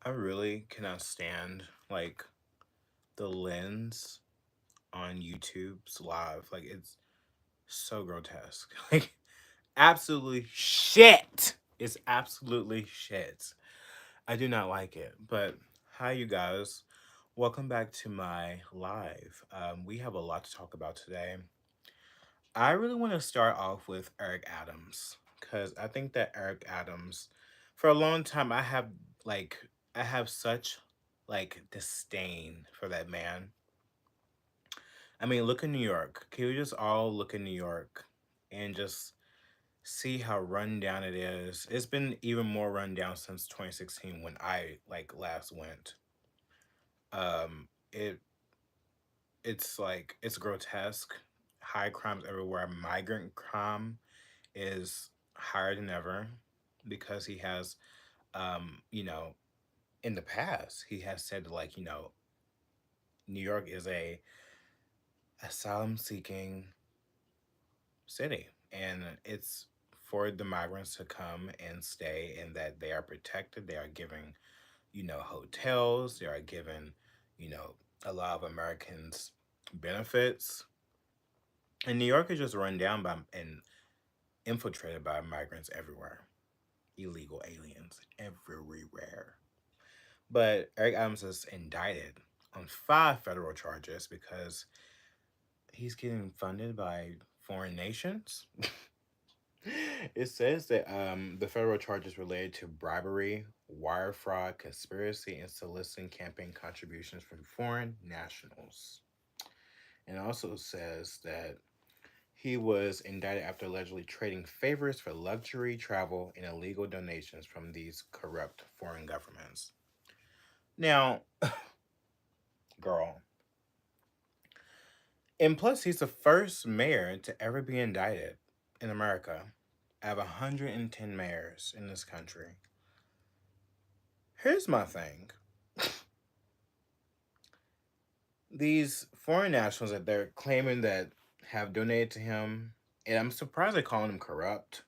I really cannot stand like the lens on YouTube's live. Like it's so grotesque. Like absolutely shit. It's absolutely shit. I do not like it. But hi you guys. Welcome back to my live. We have a lot to talk about today. I really want to start off with Eric Adams because I think that Eric Adams, for a long time, like I have such like disdain for that man. I mean, look in New York. Can we just all look in New York and just see how run down it is? It's been even more run down since 2016 when I like last went. It it's like it's grotesque. High crimes everywhere. Migrant crime is higher than ever because he has you know, in the past he has said like, New York is a asylum seeking city and it's for the migrants to come and stay and that they are protected. They are given, hotels, they are given, you know, a lot of Americans benefits. And New York is just run down by and infiltrated by migrants everywhere. Illegal aliens everywhere. But Eric Adams is indicted on 5 federal charges because he's getting funded by foreign nations. It says that the federal charges related to bribery, wire fraud, conspiracy, and soliciting campaign contributions from foreign nationals. And it also says that he was indicted after allegedly trading favors for luxury travel and illegal donations from these corrupt foreign governments. Now, girl, and plus, he's the first mayor to ever be indicted in America. I have 110 mayors in this country. Here's my thing. These foreign nationals that they're claiming that have donated to him, and I'm surprised they're calling him corrupt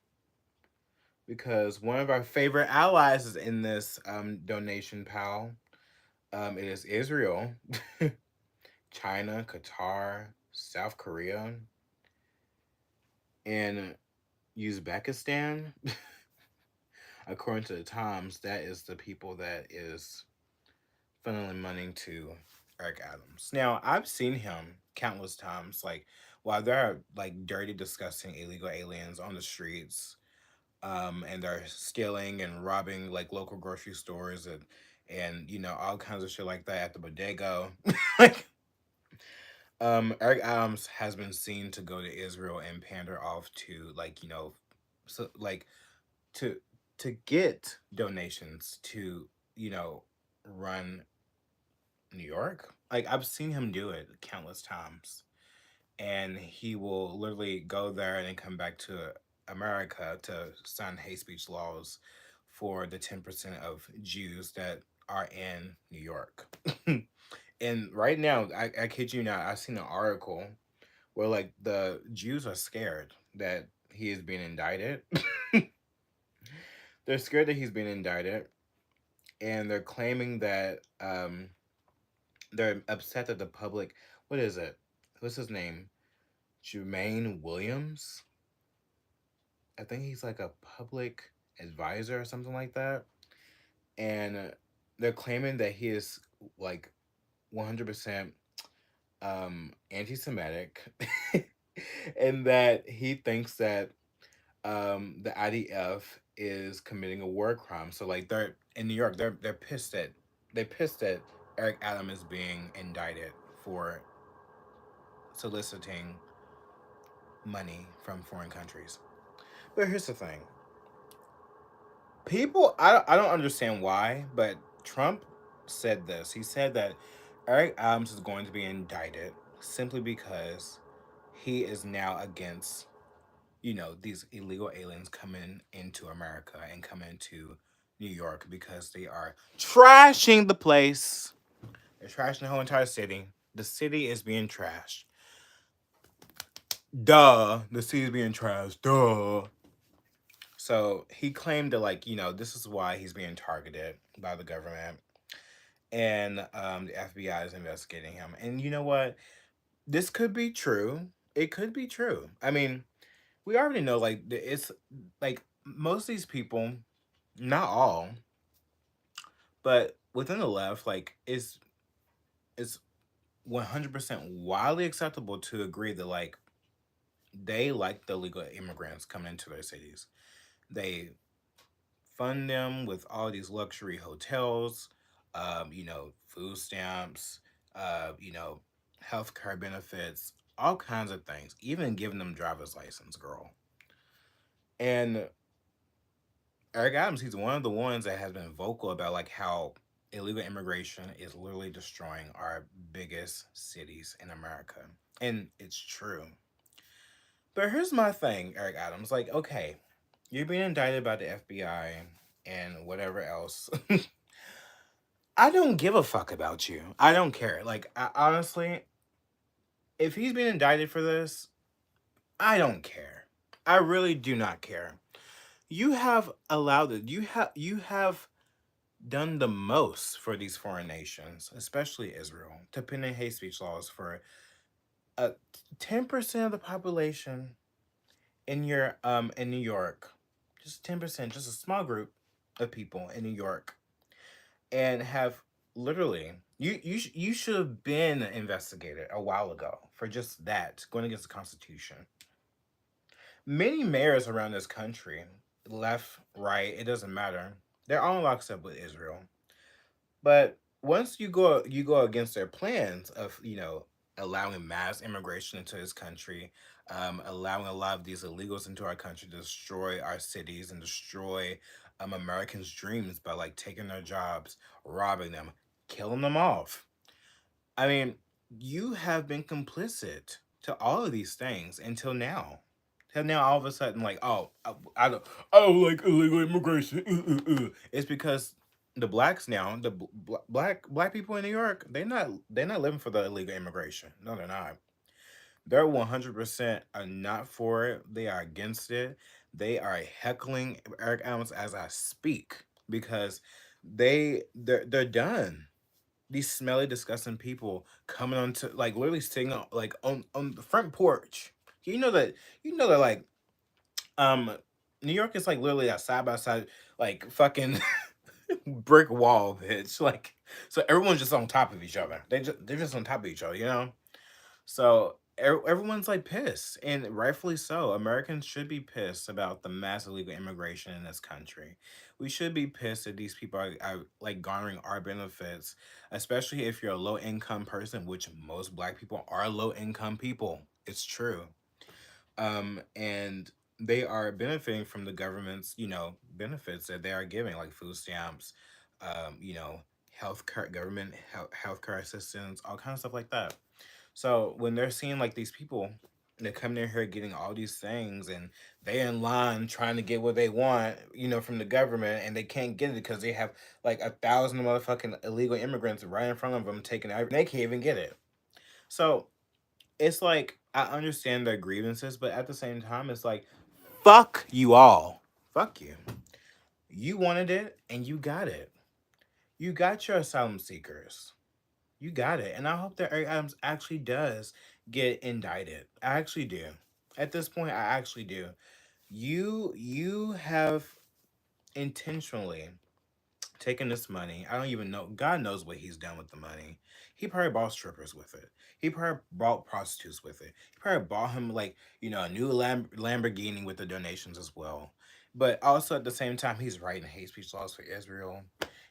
because one of our favorite allies is in this donation pile. It is Israel, China, Qatar, South Korea, and Uzbekistan. According to the Times, that is the people that is funneling money to Eric Adams. Now, I've seen him countless times, like while there are like dirty, disgusting illegal aliens on the streets, and they're stealing and robbing like local grocery stores and all kinds of shit like that at the bodega. Like, Eric Adams has been seen to go to Israel and pander off to like so like to to get donations to run New York. Like I've seen him do it countless times. And he will literally go there and then come back to America to sign hate speech laws for the 10% of Jews that are in New York. And right now, I kid you not, I've seen an article where like the Jews are scared that he is being indicted. They're scared that he's being indicted, and they're claiming that they're upset that the public. What is it? What's his name? Jermaine Williams. I think he's like a public advisor or something like that. And they're claiming that he is like 100% anti-Semitic, and that he thinks that the IDF is committing a war crime. So like they're in New York, they're pissed that Eric Adams is being indicted for soliciting money from foreign countries. But here's the thing. People, I don't understand why, but Trump said this. He said that Eric Adams is going to be indicted simply because he is now against, these illegal aliens coming into America and coming to New York because they are trashing the place. They're trashing the whole entire city. The city is being trashed. Duh. The city is being trashed. Duh. So he claimed that, like, this is why he's being targeted by the government. and the FBI is investigating him. And you know what? This could be true. It could be true. I mean, we already know like it's like most of these people, not all, but within the left, like it's 100% widely acceptable to agree that like they like the illegal immigrants coming into their cities. They fund them with all these luxury hotels, food stamps, healthcare benefits, all kinds of things, even giving them driver's license, girl. And Eric Adams, he's one of the ones that has been vocal about like how illegal immigration is literally destroying our biggest cities in America. And it's true. But here's my thing, Eric Adams. Like, okay, you're being indicted by the FBI and whatever else. I don't give a fuck about you. I don't care. Like, honestly, if he's being indicted for this, I don't care. I really do not care. You have allowed it. You have done the most for these foreign nations, especially Israel, to put in hate speech laws for 10% of the population in New York, just 10%, just a small group of people in New York, and have literally you should have been investigated a while ago for just that going against the Constitution. Many mayors around this country, left, right, it doesn't matter. They're all locked up with Israel. But once you go against their plans of allowing mass immigration into this country, allowing a lot of these illegals into our country to destroy our cities and destroy Americans' dreams by like taking their jobs, robbing them, killing them off. I mean, you have been complicit to all of these things until now. Till now, all of a sudden, like, oh, I don't like illegal immigration. It's because the blacks now, the black people in New York, they're not living for the illegal immigration. No, they're not. They're 100% are not for it. They are against it. They are heckling Eric Adams as I speak because they're done. These smelly, disgusting people coming onto like literally sitting on like on the front porch. You know that like um New York is like literally a side by side like fucking brick wall, bitch. Like so everyone's just on top of each other. They're just on top of each other, you know? So everyone's like pissed, and rightfully so. Americans should be pissed about the mass illegal immigration in this country. We should be pissed that these people are like garnering our benefits, especially if you're a low income person, which most black people are low income people. It's true. And they are benefiting from the government's benefits that they are giving, like food stamps, health care, government health care assistance, all kinds of stuff like that. So when they're seeing like these people that come in here getting all these things and they in line trying to get what they want, from the government, and they can't get it because they have like 1,000 motherfucking illegal immigrants right in front of them taking everything, they can't even get it. So it's like I understand their grievances, but at the same time, it's like fuck you all, fuck you. You wanted it and you got it. You got your asylum seekers. You got it. And I hope that Eric Adams actually does get indicted. I actually do. At this point, I actually do. You have intentionally taken this money. I don't even know. God knows what he's done with the money. He probably bought strippers with it. He probably bought prostitutes with it. He probably bought him like a new Lamborghini with the donations as well. But also at the same time, he's writing hate speech laws for Israel.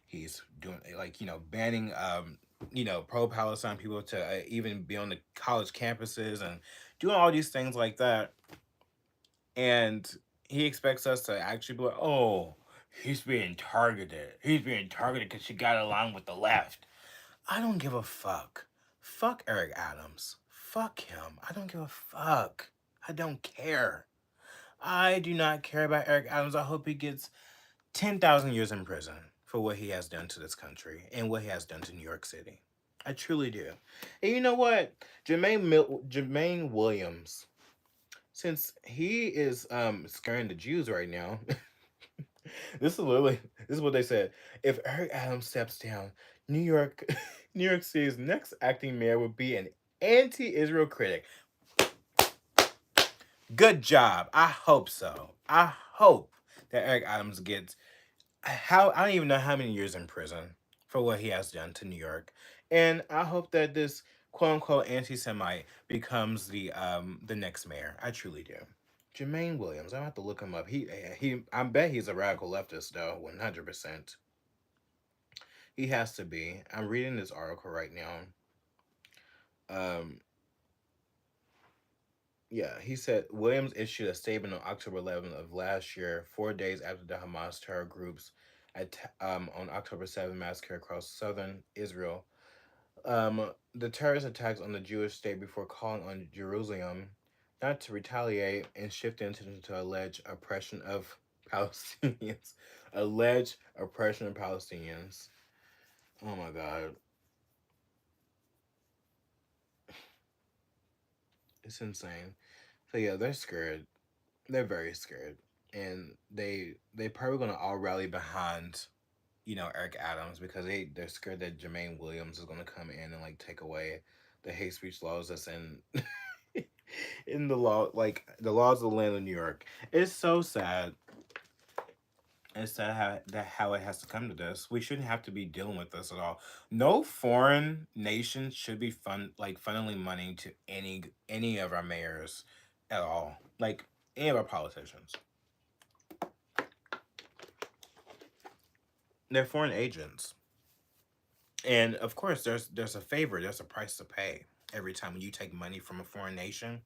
He's doing like banning pro-Palestine people to even be on the college campuses and doing all these things like that. And he expects us to actually be like, oh, he's being targeted. He's being targeted because she got along with the left. I don't give a fuck. Fuck Eric Adams. Fuck him. I don't give a fuck. I don't care. I do not care about Eric Adams. I hope he gets 10,000 years in prison for what he has done to this country and what he has done to New York City. I truly do. And you know what? Jermaine Williams, since he is scaring the Jews right now, this is what they said. If Eric Adams steps down, New York, New York City's next acting mayor would be an anti-Israel critic. Good job. I hope so. I hope that Eric Adams gets how I don't even know how many years in prison for what he has done to New York, and I hope that this quote unquote anti-Semite becomes the next mayor. I truly do. Jermaine Williams. I have to look him up. He. I bet he's a radical leftist though. 100%. He has to be. I'm reading this article right now. Um, Yeah, he said Williams issued a statement on October 11th of last year, 4 days after the Hamas terror groups on October 7th massacre across southern Israel. The terrorist attacks on the Jewish state before calling on Jerusalem not to retaliate and shifting attention to alleged oppression of Palestinians. Alleged oppression of Palestinians. Oh my God. It's insane. So yeah, they're scared. They're very scared, and they probably gonna all rally behind Eric Adams because they're scared that Jermaine Williams is gonna come in and like take away the hate speech laws that's in in the law, like the laws of the land of New York. It's so sad. It's sad how it has to come to this. We shouldn't have to be dealing with this at all. No foreign nation should be funneling money to any of our mayors at all. Like any of our politicians. They're foreign agents. And of course there's a favor, there's a price to pay. Every time when you take money from a foreign nation,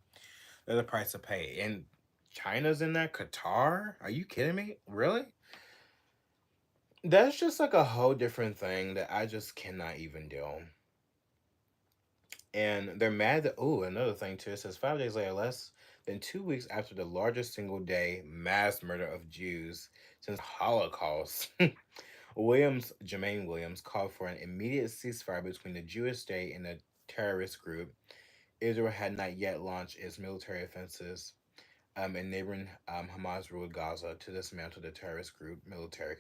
there's a price to pay. And China's in that, Qatar? Are you kidding me? Really? That's just like a whole different thing that I just cannot even deal. And they're mad that another thing too, it says 5 days later, less than 2 weeks after the largest single day mass murder of Jews since the Holocaust. Jermaine Williams, called for an immediate ceasefire between the Jewish state and the terrorist group. Israel had not yet launched its military offensives in neighboring Hamas ruled Gaza to dismantle the terrorist group military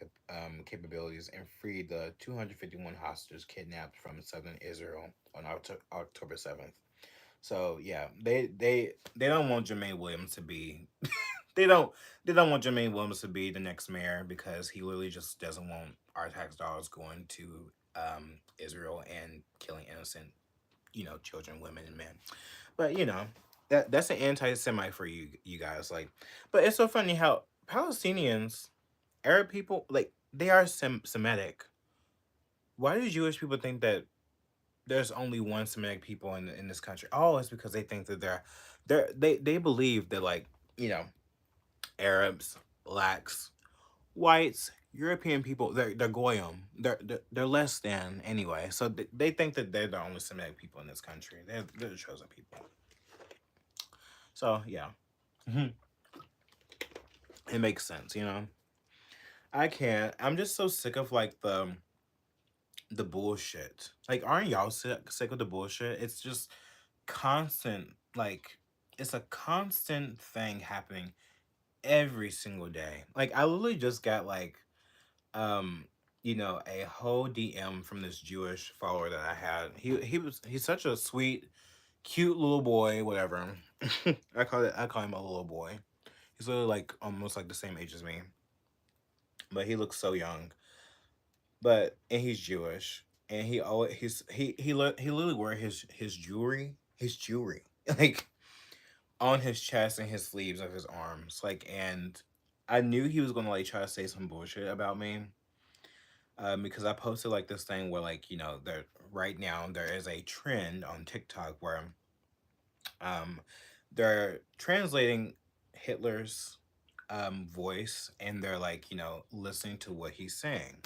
capabilities and free the 251 hostages kidnapped from southern Israel on October 7th. So yeah, they don't want Jermaine Williams to be they don't they don't want Jermaine Williams to be the next mayor because he literally just doesn't want our tax dollars going to Israel and killing innocent, children, women, and men. But that's an anti-Semite for you guys. Like, but it's so funny how Palestinians, Arab people, like they are Semitic. Why do Jewish people think that there's only one Semitic people in this country? Oh, it's because they think that they believe that like you know Arabs, blacks, whites, European people, they're goyim. They're less than anyway. So they think that they're the only Semitic people in this country. They're the chosen people. So yeah, it makes sense. I can't. I'm just so sick of like the bullshit. Like, aren't y'all sick of the bullshit? It's just constant. Like, it's a constant thing happening every single day. Like, I literally just got like um a whole DM from this Jewish follower that I had. He's such a sweet, cute little boy, whatever. I call him a little boy. He's literally like almost like the same age as me, but he looks so young. And he's Jewish, and he always he literally wear his jewelry like on his chest and his sleeves of his arms, like, and I knew he was gonna like try to say some bullshit about me because I posted like this thing where like there right now there is a trend on TikTok where um they're translating Hitler's voice and they're like listening to what he's saying.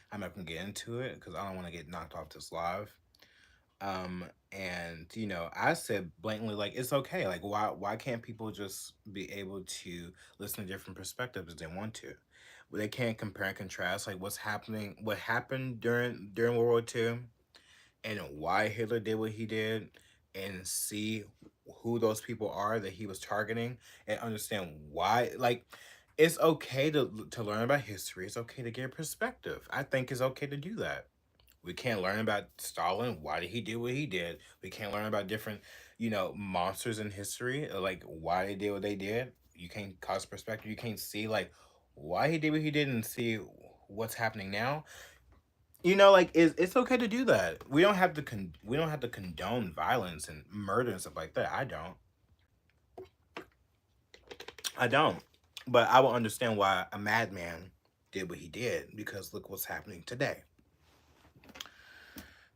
I'm not gonna get into it because I don't want to get knocked off this live. And I said blatantly like it's okay. Like why can't people just be able to listen to different perspectives if they want to? They can't compare and contrast like what happened during World War II and why Hitler did what he did and see who those people are that he was targeting and understand why. Like, it's okay to learn about history. It's okay to get perspective. I think it's okay to do that. We can't learn about Stalin. Why did he do what he did? We can't learn about different, monsters in history, like why they did what they did. You can't cause perspective. You can't see like why he did what he did and see what's happening now. Like it's okay to do that. We don't have to condone violence and murder and stuff like that. I don't. But I will understand why a madman did what he did because look what's happening today.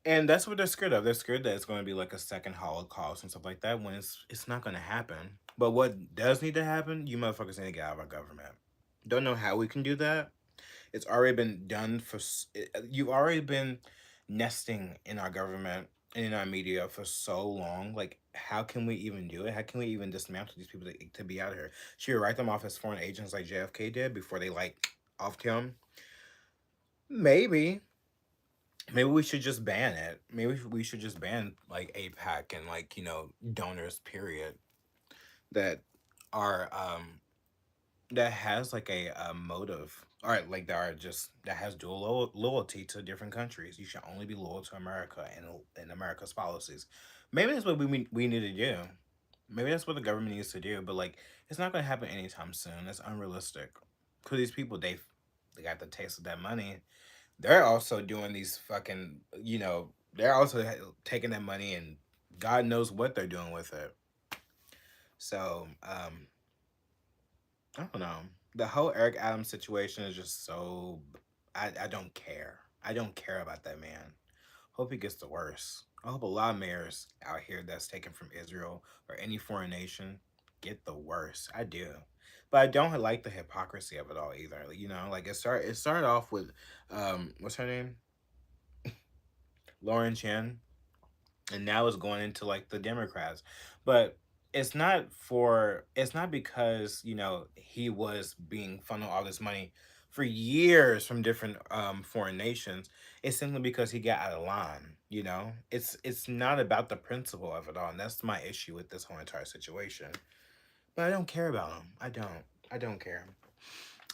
And that's what they're scared of. They're scared that it's going to be like a second Holocaust and stuff like that when it's not going to happen. But what does need to happen, you motherfuckers need to get out of our government. Don't know how we can do that. It's already been done you've already been nesting in our government and in our media for so long. Like, how can we even do it? How can we even dismantle these people to be out of here? Should we write them off as foreign agents like JFK did before they like offed him? Maybe. Maybe we should just ban it. Maybe we should just ban like APAC and like donors. Period. That are that has like a motive, or like that has dual loyalty to different countries. You should only be loyal to America and America's policies. Maybe that's what we need to do. Maybe that's what the government needs to do. But like, it's not gonna happen anytime soon. It's unrealistic. Cause these people they got the taste of that money. They're also doing these fucking they're also taking that money and God knows what they're doing with it. So I don't know. The whole Eric Adams situation is just so. I don't care. I don't care about that man. Hope he gets the worst. I hope a lot of mayors out here that's taken from Israel or any foreign nation get the worst. I do. But I don't like the hypocrisy of it all either. Like it started off with what's her name? Lauren Chen, and now it's going into like the Democrats. But it's not because he was being funneled all this money for years from different foreign nations. It's simply because he got out of line. It's not about the principle of it all, and that's my issue with this whole entire situation. But I don't care about him. I don't care.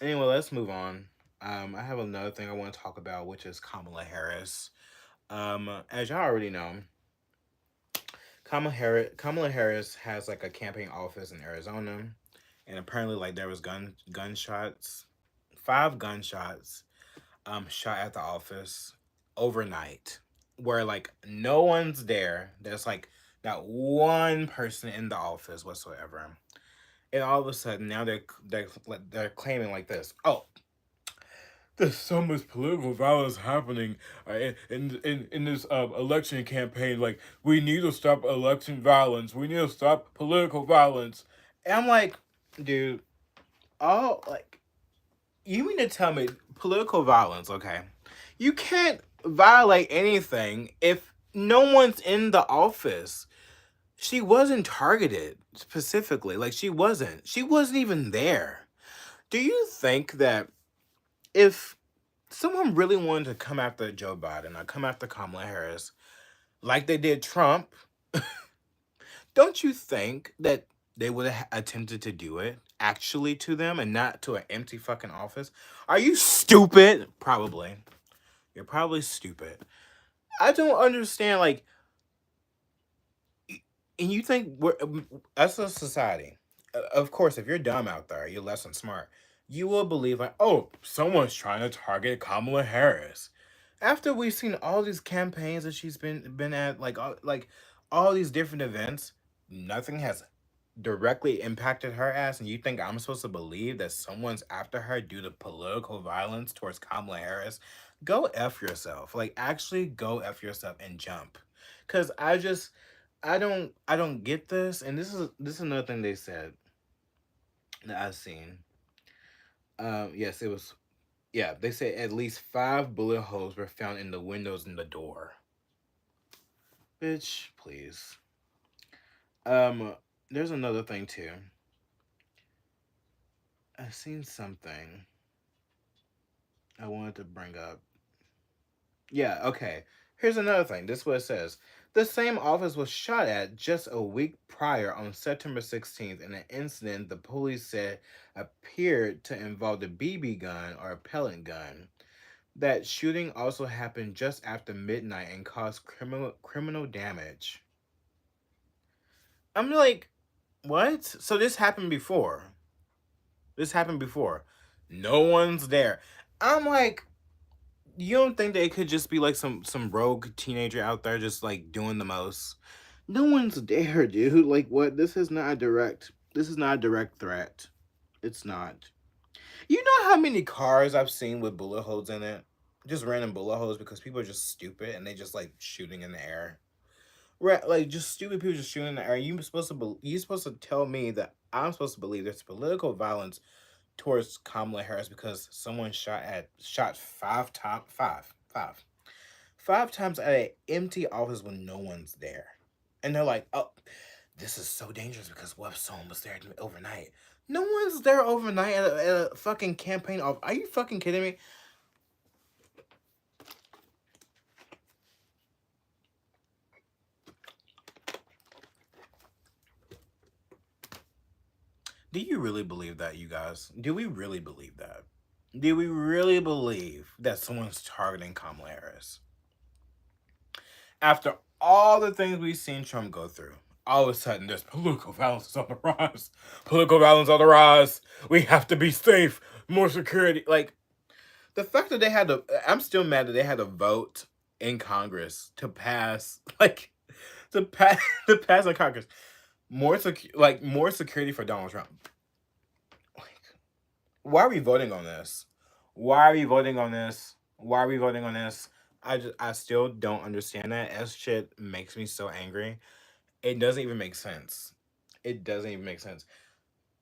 Anyway, let's move on. I have another thing I want to talk about, which is Kamala Harris. As y'all already know, Kamala Harris has like a campaign office in Arizona, and apparently like there was gunshots, 5 gunshots, shot at the office overnight, where like no one's there. There's like not one person in the office whatsoever, and all of a sudden now they're claiming like this. Oh, there's so much political violence happening in this election campaign. Like, we need to stop election violence. We need to stop political violence. And I'm like, dude, all like, you mean to tell me political violence? Okay, you can't violate anything if no one's in the office. She wasn't targeted specifically. Like, she wasn't. She wasn't even there. Do you think that if someone really wanted to come after Joe Biden or come after Kamala Harris, like they did Trump, don't you think that they would have attempted to do it actually to them and not to an empty fucking office? Are you stupid? Probably. You're probably stupid. I don't understand. Like, and you think we're as a society, of course, if you're dumb out there, you're less than smart. You will believe like, oh, someone's trying to target Kamala Harris. After we've seen all these campaigns that she's been at, like all these different events, nothing has directly impacted her ass, and you think I'm supposed to believe that someone's after her due to political violence towards Kamala Harris? Go F yourself. Like, actually go F yourself and jump. Cause I don't get this, and this is another thing they said that I've seen. Yes, it was. Yeah, they say at least 5 bullet holes were found in the windows and the door. Bitch, please. Um, there's another thing too. I've seen something I wanted to bring up. Yeah, okay. Here's another thing. This is what it says. The same office was shot at just a week prior on September 16th in an incident the police said appeared to involve a BB gun or a pellet gun. That shooting also happened just after midnight and caused criminal damage. I'm like, what? So this happened before. This happened before. No one's there. I'm like, you don't think that it could just be like some rogue teenager out there just like doing the most? No one's there, dude. Like what? This is not a direct. This is not a direct threat. It's not. You know how many cars I've seen with bullet holes in it? Just random bullet holes because people are just stupid and they just like shooting in the air. Right, like just stupid people just shooting in the air. You supposed to tell me that I'm supposed to believe there's political violence towards Kamala Harris because someone shot five times at an empty office when no one's there, and they're like, "Oh, this is so dangerous because what if someone was there overnight?" No one's there overnight at a fucking campaign off. Are you fucking kidding me? Do you really believe that, you guys? Do we really believe that? Do we really believe that someone's targeting Kamala Harris? After all the things we've seen Trump go through, all of a sudden there's political violence is on the rise. Political violence on the rise. We have to be safe. More security. Like, the fact that they had to, I'm still mad that they had to vote in Congress to pass, like, to pass, to pass in Congress. More security for Donald Trump. Like, why are we voting on this? Why are we voting on this? Why are we voting on this? I still don't understand that. S shit makes me so angry. It doesn't even make sense. It doesn't even make sense.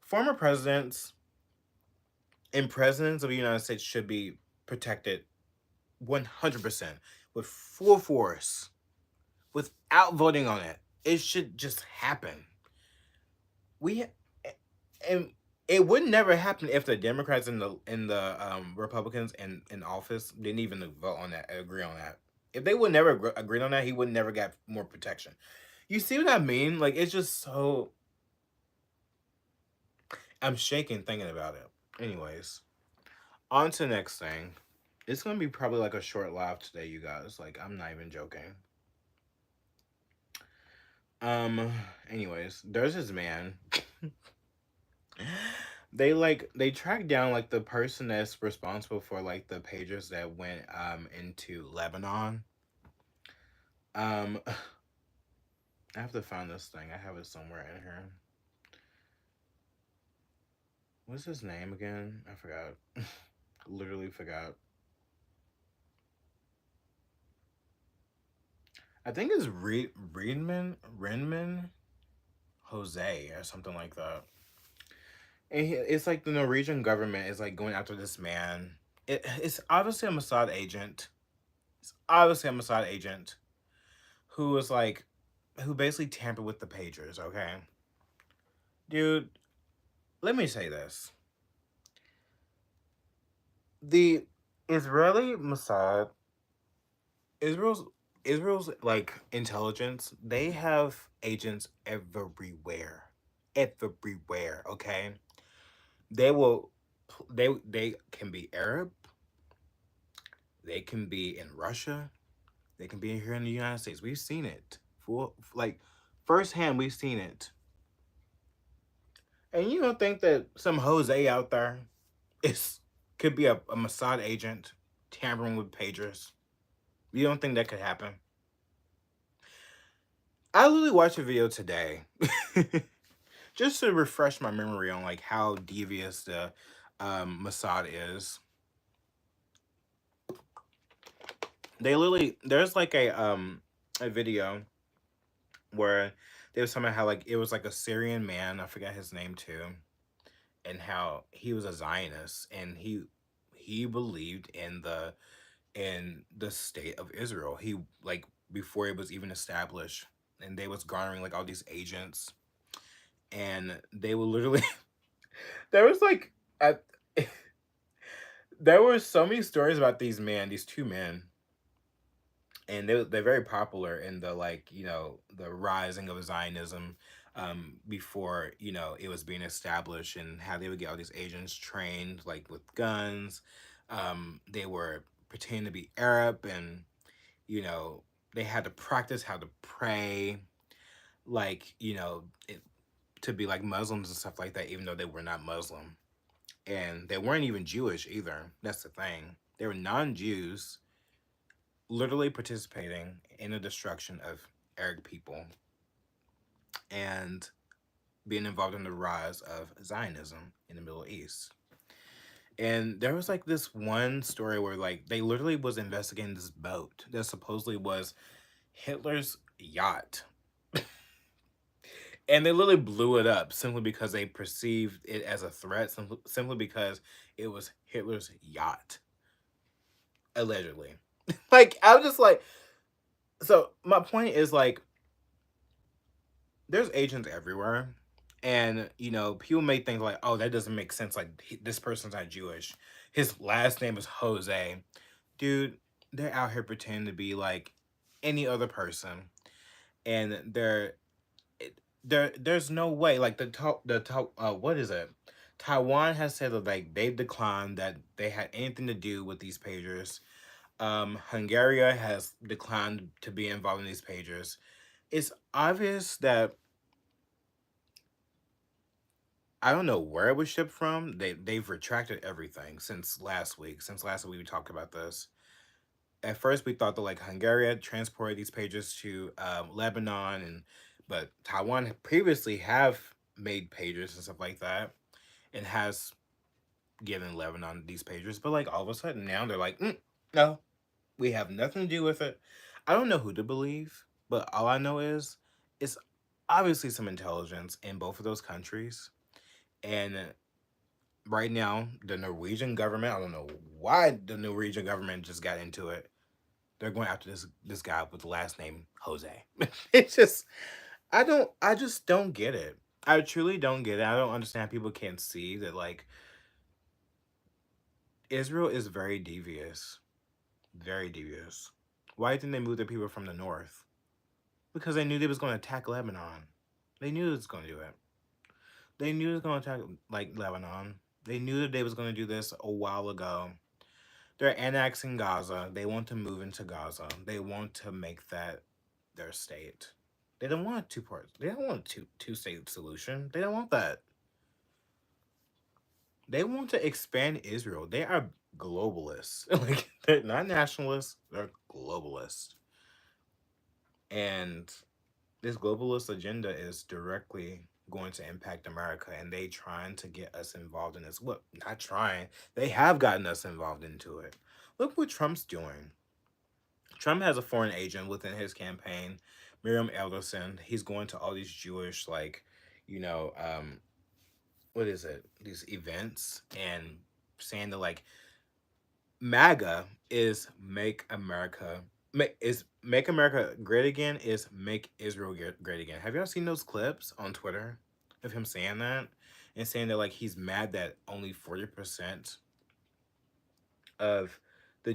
Former presidents and presidents of the United States should be protected 100% with full force without voting on it. It should just happen. We and it would never happen if the Democrats and the Republicans in office didn't even vote on that, agree on that. If they would never agree on that, he would never get more protection. You see what I mean? Like it's just so. I'm shaking thinking about it. Anyways, on to the next thing. It's gonna be probably like a short live today, you guys. Like I'm not even joking. Um. Anyways, there's this man. They tracked down like the person that's responsible for like the pagers that went into Lebanon. Um I have to find this thing. I have it somewhere in here. What's his name again? I forgot. Literally forgot. I think it's Renman Jose or something like that. And it's like the Norwegian government is like going after this man. It's obviously a Mossad agent. It's obviously a Mossad agent who was like who basically tampered with the pagers, okay? Dude, let me say this. The Israeli Mossad, Israel's Israel's like intelligence, they have agents everywhere. Everywhere, okay? They will they can be Arab, they can be in Russia, they can be here in the United States. We've seen it. Full like firsthand we've seen it. And you don't think that some Jose out there is could be a Mossad agent tampering with pagers? You don't think that could happen? I literally watched a video today just to refresh my memory on like how devious the Mossad is. They literally there's like a video where they was talking about how like it was like a Syrian man, I forgot his name too, and how he was a Zionist and he believed in the state of Israel. He like before it was even established, and they was garnering like all these agents, and they would literally there was like at there were so many stories about these two men, and they're very popular in the like the rising of Zionism before it was being established, and how they would get all these agents trained like with guns. They were pretending to be Arab, and you know they had to practice how to pray, like to be like Muslims and stuff like that, even though they were not Muslim, and they weren't even Jewish either. That's the thing. They were non-Jews, literally participating in the destruction of Arab people and being involved in the rise of Zionism in the Middle East. And there was like this one story where like they literally was investigating this boat that supposedly was Hitler's yacht. And they literally blew it up simply because they perceived it as a threat, simply because it was Hitler's yacht, allegedly. Like, I'm just like, so my point is like, there's agents everywhere. And, people may think like, oh, that doesn't make sense. Like, this person's not Jewish. His last name is Jose. Dude, they're out here pretending to be like any other person. And there's no way like what is it, Taiwan has said that like they've declined that they had anything to do with these pagers. Hungary has declined to be involved in these pagers. It's obvious that I don't know where it was shipped from. They've retracted everything since last week we talked about this. At first we thought that like Hungary had transported these pages to Lebanon, and but Taiwan previously have made pages and stuff like that, and has given Lebanon these pages. But like all of a sudden now they're like, no, we have nothing to do with it. I don't know who to believe, but all I know is it's obviously some intelligence in both of those countries. And right now, the Norwegian government, I don't know why the Norwegian government just got into it. They're going after this guy with the last name Jose. It's just I just don't get it. I truly don't get it. I don't understand how people can't see that like Israel is very devious. Very devious. Why didn't they move their people from the north? Because they knew they was going to attack Lebanon. They knew it was going to do it. They knew it was going to attack like Lebanon. They knew that they was going to do this a while ago. They're annexing Gaza. They want to move into Gaza. They want to make that their state. They don't want two parts. They don't want a two state solution. They don't want that. They want to expand Israel. They are globalists. Like they're not nationalists. They're globalists. And this globalist agenda is directly going to impact America, and they trying to get us involved in this. What? Not trying. They have gotten us involved into it. Look what Trump's doing. Trump has a foreign agent within his campaign, Miriam Elderson. He's going to all these Jewish, like, you know, what is it? These events, and saying that like MAGA is make America great again, is make Israel great again. Have y'all seen those clips on Twitter of him saying that, and saying that like he's mad that only 40% of the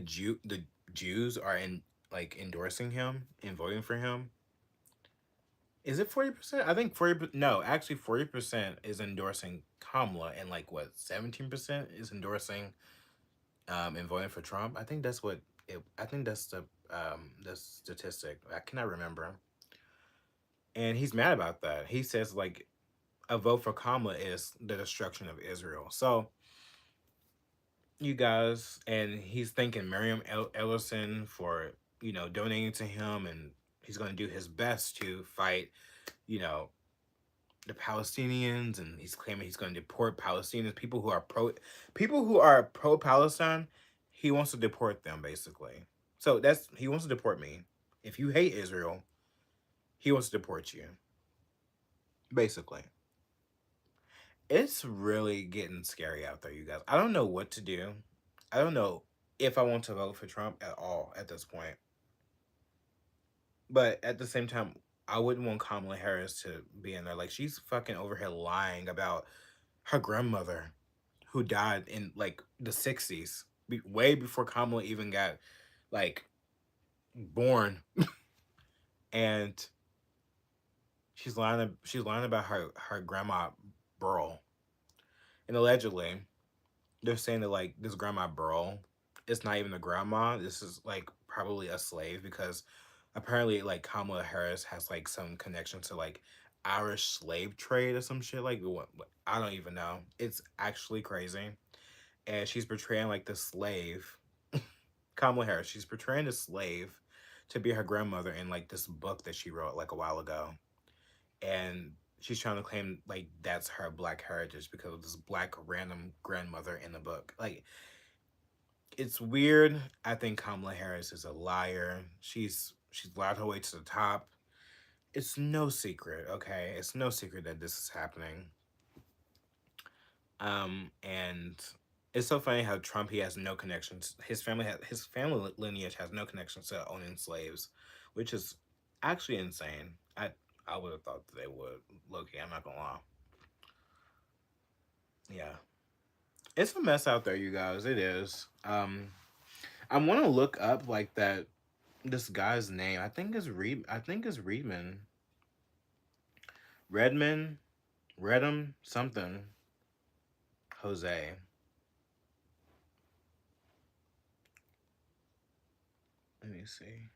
Jews are in like endorsing him and voting for him? Is it 40%? I think 40. No, actually 40% is endorsing Kamala, and like what 17% is endorsing and voting for Trump. I think that's what it. I think that's the statistic. I cannot remember. And he's mad about that. He says like a vote for Kamala is the destruction of Israel. So you guys, and he's thanking Miriam Ellison for donating to him, and he's going to do his best to fight you know the Palestinians, and he's claiming he's going to deport Palestinians, people who are pro Palestine. He wants to deport them basically. So that's he wants to deport me. If you hate Israel, he wants to deport you basically. It's really getting scary out there, you guys. I don't know what to do. I don't know if I want to vote for Trump at all at this point. But at the same time, I wouldn't want Kamala Harris to be in there. Like, she's fucking over here lying about her grandmother who died in like the 60s, way before Kamala even got like born. And she's lying about her grandma Burl. And allegedly, they're saying that like this grandma Burl it's not even a grandma. This is like probably a slave because apparently like Kamala Harris has like some connection to like Irish slave trade or some shit. Like what I don't even know. It's actually crazy. And she's portraying like the slave, Kamala Harris. She's portraying the slave to be her grandmother in like this book that she wrote like a while ago, and she's trying to claim like that's her black heritage because of this black random grandmother in the book. Like it's weird. I think Kamala Harris is a liar. She's lied her way to the top. It's no secret, okay? It's no secret that this is happening. And it's so funny how Trump he has no connections. His family lineage has no connections to owning slaves, which is actually insane. I would have thought that they would. Loki, I'm not gonna lie. Yeah, it's a mess out there, you guys. It is. I want to look up like that this guy's name. I think is Reed. I think is Reedman. Redman. Redham something. Jose. Let me see.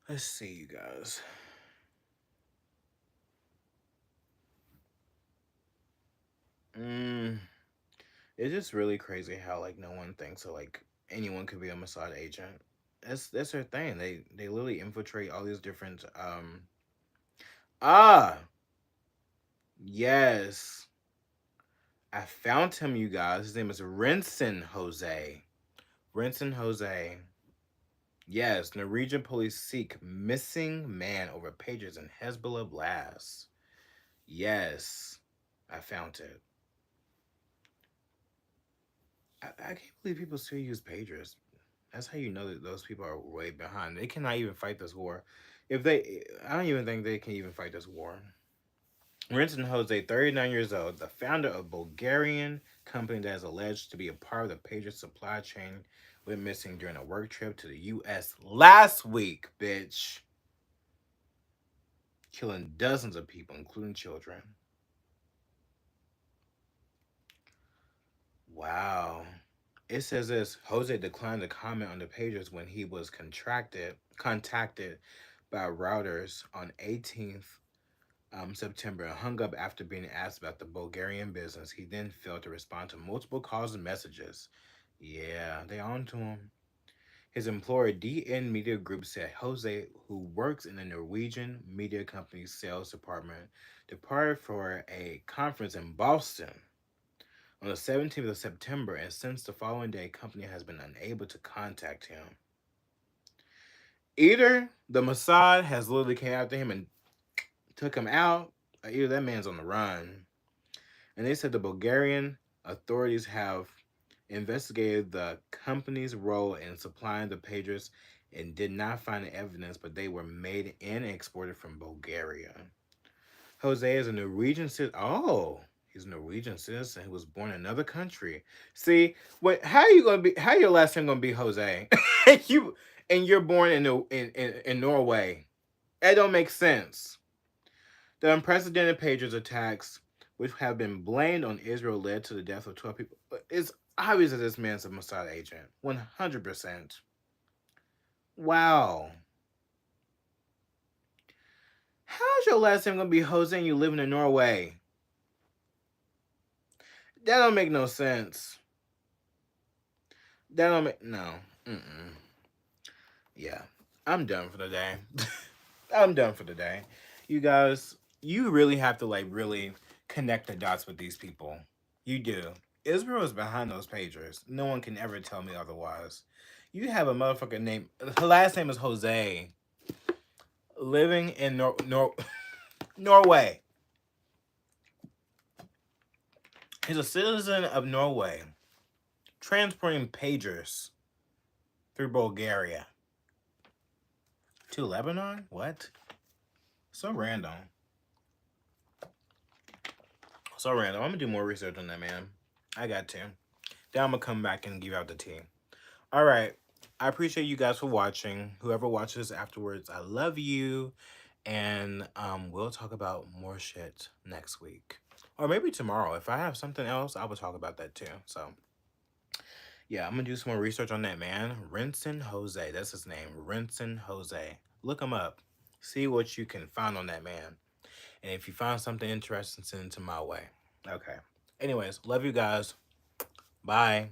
Let's see, you guys. Mm, it's just really crazy how like no one thinks that like anyone could be a Mossad agent. That's their thing. They literally infiltrate all these different ah yes. I found him, you guys. His name is Renson Jose. Renson Jose. Yes, Norwegian police seek missing man over pages in Hezbollah blast. Yes, I found it. I can't believe people still use pagers. That's how you know that those people are way behind. They cannot even fight this war. If they, I don't even think they can even fight this war. Renton Jose, 39 years old, the founder of Bulgarian company that is alleged to be a part of the pager supply chain, went missing during a work trip to the U.S. last week, bitch. Killing dozens of people, including children. Wow. It says this Jose declined to comment on the pages when he was contacted by Reuters on 18th September and hung up after being asked about the Bulgarian business. He then failed to respond to multiple calls and messages. Yeah, they on to him. His employer, DN Media Group, said Jose, who works in the Norwegian media company's sales department, departed for a conference in Boston on the 17th of September, and since the following day, company has been unable to contact him. Either the Mossad has literally came after him and took him out, or either that man's on the run. And they said the Bulgarian authorities have investigated the company's role in supplying the pagers and did not find evidence, but they were made and exported from Bulgaria. Jose is a Norwegian citizen. Oh, he's a Norwegian citizen who was born in another country. See, what? How are you gonna be? How your last name gonna be Jose? you and you're born in Norway. That don't make sense. The unprecedented pagers attacks, which have been blamed on Israel, led to the death of 12 people. It's obvious that this man's a Mossad agent. 100%. Wow. How's your last name gonna be Jose and you living in Norway? That don't make no sense. That don't make no. Mm-mm. Yeah, I'm done for the day. I'm done for the day. You guys, you really have to like really connect the dots with these people. You do. Israel is behind those pagers. No one can ever tell me otherwise. You have a motherfucker name. Her last name is Jose. Living in Norway. He's a citizen of Norway. Transporting pagers through Bulgaria to Lebanon. What? So random. So random. I'm gonna do more research on that, man. I got to. Then I'm gonna come back and give out the tea. All right. I appreciate you guys for watching. Whoever watches afterwards, I love you. And we'll talk about more shit next week. Or maybe tomorrow. If I have something else, I will talk about that too. So yeah, I'm gonna do some more research on that man. Renson Jose. That's his name. Renson Jose. Look him up. See what you can find on that man. And if you find something interesting, send it to my way. Okay. Anyways, love you guys. Bye.